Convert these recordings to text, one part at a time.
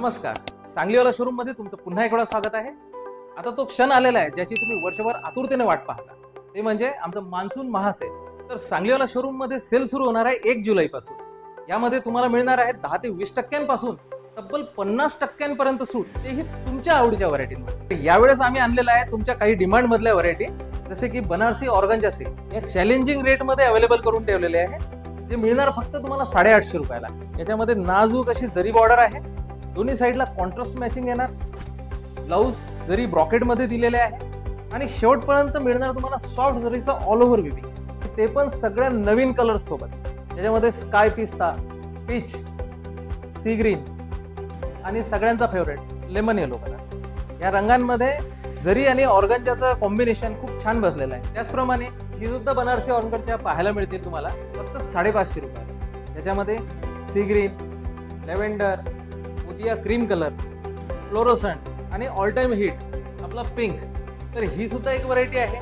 नमस्कार, सांगलीवाला शोरूम मध्ये तुमचं पुन्हा एक वेळा स्वागत आहे। आता तो क्षण आलेला आहे ज्याची तुम्ही वर्षभर आतुरतेने वाट पाहता, ते म्हणजे आमचं मान्सून महासेल। तर सांगलीवाला शोरूम मध्ये सेल सुरू होणार आहे 1 जुलै पासून। यामध्ये तुम्हाला मिळणार आहे 10 ते 20% पासून तब्बल 50% पर्यंत सूट, तेही तुमच्या आवडीच्या व्हरायटीमध्ये। यावेळेस आम्ही आणलेला आहे तुमच्या काही डिमांड मधल्या व्हरायटी, जसे की बनारसी ऑर्गंजा सिल्क या चॅलेंजिंग रेट मध्ये अवेलेबल करून ठेवलेले आहे। ते मिळणार फक्त तुम्हाला 850 रुपयाला। याच्यामध्ये नाजूक अशी जरी बॉर्डर आहे, दोन्ही साइडला कॉन्ट्रास्ट मॅचिंग येणार, ब्लाउज जरी ब्रॉकेट मध्ये दिलेले आहे आणि शेवटपर्यंत मिळणार तुम्हाला सॉफ्ट जरीचा ऑल ओव्हर विविंग, ते पण सगळ्या नवीन कलर्स सोबत। त्याच्यामध्ये स्काय पिस्ता, पीच, सी ग्रीन आणि सगळ्यांचा फेवरेट लेमन येलो कलर, या रंगांमध्ये जरी आणि ऑर्गंजाचं कॉम्बिनेशन खूप छान बसलेलं आहे। त्याचप्रमाणे ही सुद्धा बनारसी ऑर्गंजा पाहायला मिळतील तुम्हाला फक्त 550 रुपयाला। त्याच्यामध्ये सी ग्रीन, लेव्हेंडर, मोतिया क्रीम कलर, फ्लोरोसंट आणि ऑल टाइम हिट आपला पिंक, तर ही सुद्धा एक व्हरायटी आहे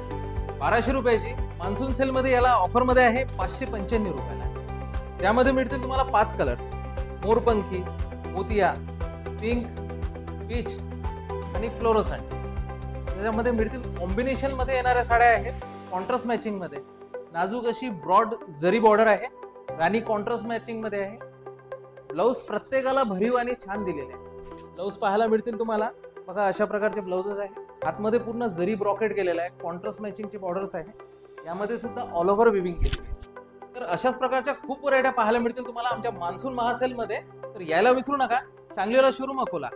1200 रुपयाची। मान्सून सेल मध्ये याला ऑफर मध्ये आहे 595 रुपयाला। त्यामध्ये मिळतील तुम्हाला 5 कलर्स, मोरपंखी, मोतिया, पिंक, पीच आणि फ्लोरोसंट। त्याच्यामध्ये मिळतील कॉम्बिनेशन मध्ये येणाऱ्या साड्या आहेत, कॉन्ट्रास्ट मॅचिंग मध्ये। नाजूक अशी ब्रॉड जरी बॉर्डर आहे, राणी कॉन्ट्रास्ट मॅचिंग मध्ये आहे। ब्लाउज प्रत्येकाला भरीव आणि छान दिलेले आहे। ब्लाउज पाहायला मिळतील तुम्हाला बघा, अशा प्रकारचे ब्लाउजेस आहे। आतमध्ये पूर्ण जरी ब्रॉकेट केलेला आहे, कॉन्ट्रास्ट मॅचिंगचे बॉर्डर्स आहे, यामध्ये सुद्धा ऑल ओव्हर विविंग केलेली आहे। तर अशाच प्रकारच्या खूप व्हरायट्या पाहायला मिळतील तुम्हाला आमच्या मान्सून महासेल मध्ये। तर यायला विसरू नका, सांगलीवाला शोरूम अकोला।